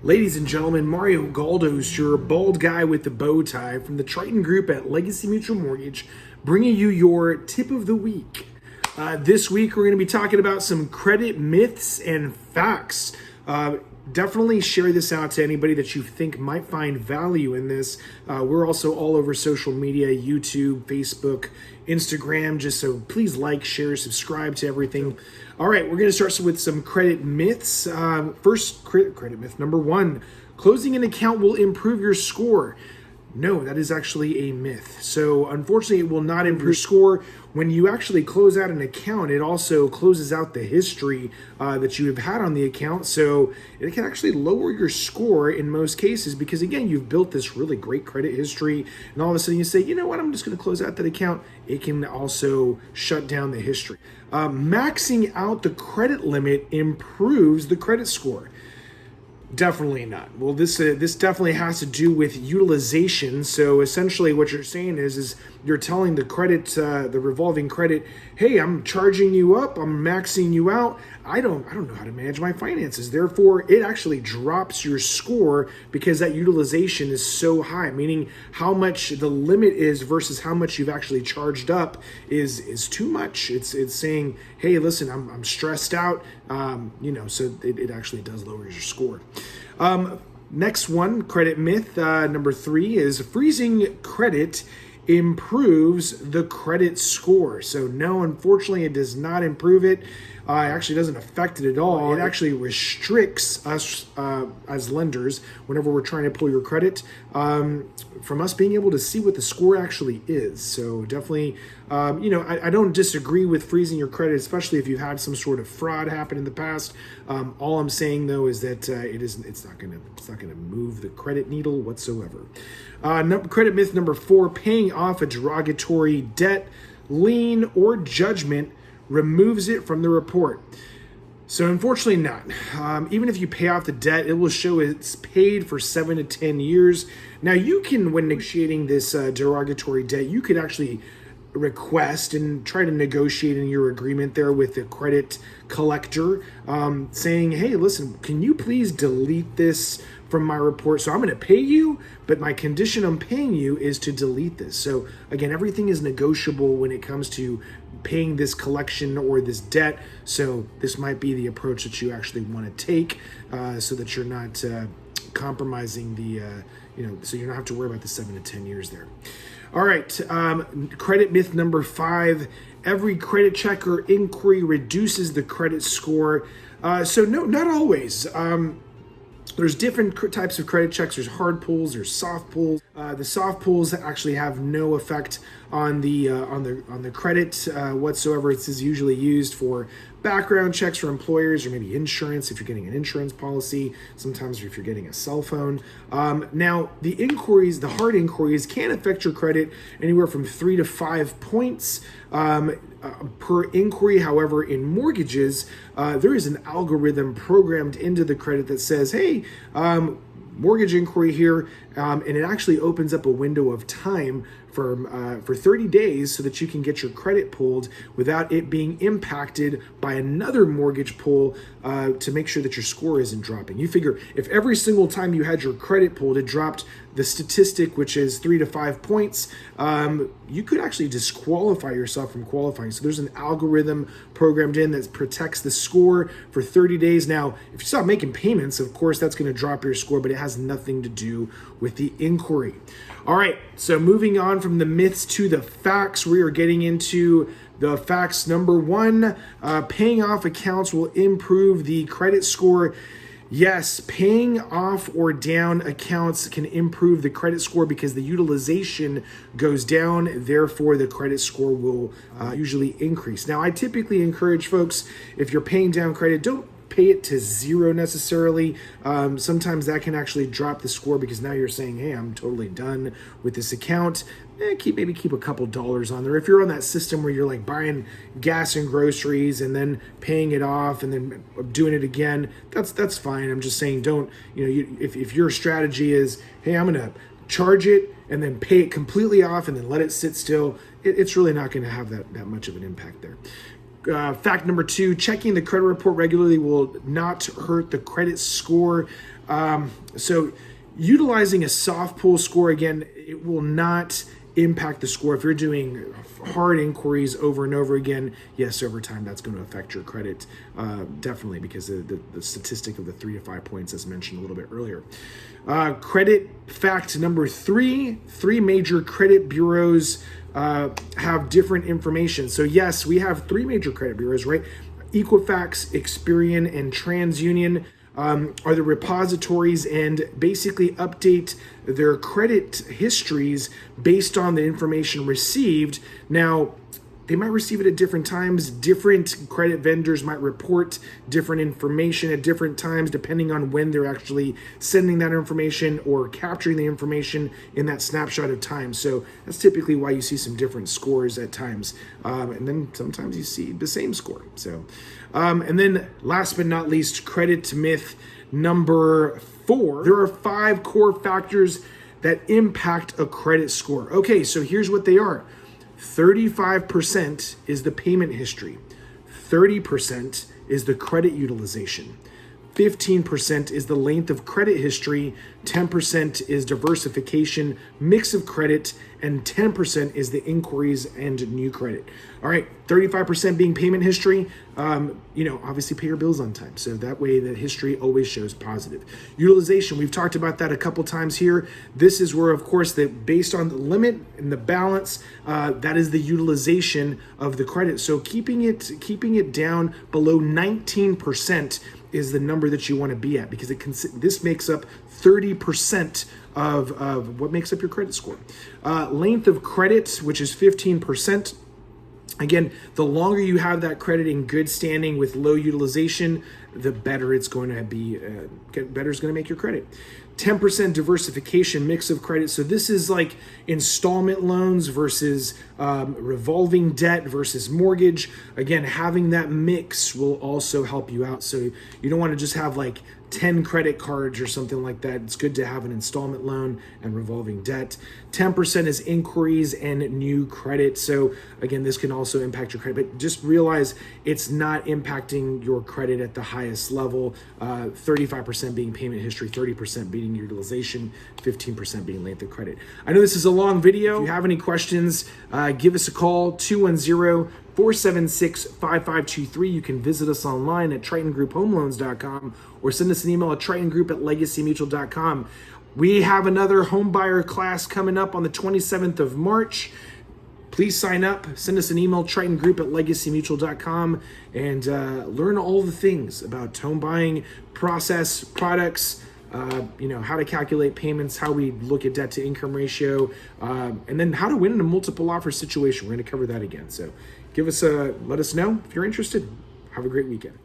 Ladies and gentlemen, Mario Galdos, your bald guy with the bow tie from the Triton Group at Legacy Mutual Mortgage, bringing you your tip of the week. This week, we're going to be talking about some credit myths and facts. Definitely share this out to anybody that you think might find value in this. We're also all over social media, YouTube, Facebook, Instagram, just so please like, share, subscribe to everything. All right, we're going to start with some credit myths. First, credit myth number one, closing an account will improve your score. No, that is actually a myth. So unfortunately, it will not improve score. When you actually close out an account, it also closes out the history that you have had on the account. So it can actually lower your score in most cases because, again, you've built this really great credit history. And all of a sudden you say, you know what, I'm just going to close out that account. It can also shut down the history. Maxing out the credit limit improves the credit score. Definitely not. Well, this definitely has to do with utilization. So essentially what you're saying is you're telling the credit, the revolving credit, hey, I'm charging you up, I'm maxing you out. I don't know how to manage my finances. Therefore, it actually drops your score because that utilization is so high, meaning how much the limit is versus how much you've actually charged up is too much. It's saying, hey, listen, I'm stressed out. So it actually does lower your score. Next one, credit myth number 3 is freezing credit improves the credit score. So no, unfortunately, it does not improve it. It actually doesn't affect it at all. It actually restricts us as lenders whenever we're trying to pull your credit from us being able to see what the score actually is. So definitely, I don't disagree with freezing your credit, especially if you've had some sort of fraud happen in the past. All I'm saying though is that it's not going to move the credit needle whatsoever. Credit myth number 4: paying off a derogatory debt, lien, or judgment removes it from the report. So unfortunately not. Even if you pay off the debt, it will show it's paid for 7 to 10 years. Now you can, when negotiating this derogatory debt, you could actually request and try to negotiate in your agreement there with the credit collector, saying, hey, listen, can you please delete this from my report? So I'm going to pay you, but my condition on paying you is to delete this. So again, everything is negotiable when it comes to paying this collection or this debt. So this might be the approach that you actually want to take so that you're not compromising so you don't have to worry about the 7 to 10 years there. All right, credit myth number 5, every credit check or inquiry reduces the credit score. So no, not always. There's different types of credit checks. There's hard pulls, there's soft pulls. The soft pulls actually have no effect on the credit whatsoever. This is usually used for background checks for employers or maybe insurance if you're getting an insurance policy, sometimes if you're getting a cell phone. Now, the hard inquiries can affect your credit anywhere from 3 to 5 points per inquiry. However, in mortgages, there is an algorithm programmed into the credit that says, hey, mortgage inquiry here, and it actually opens up a window of time for 30 days so that you can get your credit pulled without it being impacted by another mortgage pull to make sure that your score isn't dropping. You figure if every single time you had your credit pulled, it dropped the statistic, which is 3 to 5 points, you could actually disqualify yourself from qualifying. So there's an algorithm programmed in that protects the score for 30 days. Now, if you stop making payments, of course, that's going to drop your score, but it has nothing to do with the inquiry. All right, so moving on from the myths to the facts, we are getting into the facts. Number 1, paying off accounts will improve the credit score. Yes, paying off or down accounts can improve the credit score because the utilization goes down. Therefore, the credit score will usually increase. Now, I typically encourage folks, if you're paying down credit, don't pay it to 0 necessarily. Sometimes that can actually drop the score because now you're saying, hey, I'm totally done with this account. Maybe keep a couple dollars on there. If you're on that system where you're like buying gas and groceries and then paying it off and then doing it again, that's fine. I'm just saying, don't, if your strategy is, hey, I'm going to charge it and then pay it completely off and then let it sit still, it's really not going to have that much of an impact there. Fact number 2, checking the credit report regularly will not hurt the credit score. So utilizing a soft pull score, again, it will not impact the score. If you're doing hard inquiries over and over again, yes, over time that's going to affect your credit, definitely, because the statistic of the 3 to 5 points, as mentioned a little bit earlier. Credit fact number 3, 3 major credit bureaus have different information. So yes, we have 3 major credit bureaus, right? Equifax, Experian, and TransUnion are the repositories and basically update their credit histories based on the information received. Now, they might receive it at different times. Different credit vendors might report different information at different times, depending on when they're actually sending that information or capturing the information in that snapshot of time. So that's typically why you see some different scores at times. And then sometimes you see the same score. So, and then last but not least, credit myth number 4. There are 5 core factors that impact a credit score. Okay, so here's what they are. 35% is the payment history. 30% is the credit utilization. 15% is the length of credit history. 10% is diversification, mix of credit, and 10% is the inquiries and new credit. All right, 35% being payment history. Obviously pay your bills on time. So that way the history always shows positive. Utilization, we've talked about that a couple times here. This is where, of course, that based on the limit and the balance, that is the utilization of the credit. So keeping it down below 19% is the number that you want to be at, because this makes up 30% of what makes up your credit score. Length of credit, which is 15%. Again, the longer you have that credit in good standing with low utilization, the better it's going to be. Better is going to make your credit. 10% diversification, mix of credit. So this is like installment loans versus revolving debt versus mortgage. Again, having that mix will also help you out. So you don't want to just have like 10 credit cards or something like that. It's good to have an installment loan and revolving debt. 10% is inquiries and new credit. So again, this can also impact your credit, but just realize it's not impacting your credit at the highest level. 35% being payment history, 30% being utilization, 15% being length of credit. I know this is a long video. If you have any questions, give us a call, 210-476-5523. You can visit us online at TritonGroupHomeLoans.com or send us an email at TritonGroup@LegacyMutual.com. We have another home buyer class coming up on the 27th of March. Please sign up, send us an email, TritonGroup@LegacyMutual.com, and learn all the things about home buying process, products, how to calculate payments, how we look at debt to income ratio, and then how to win in a multiple offer situation. We're going to cover that again. So let us know if you're interested. Have a great weekend.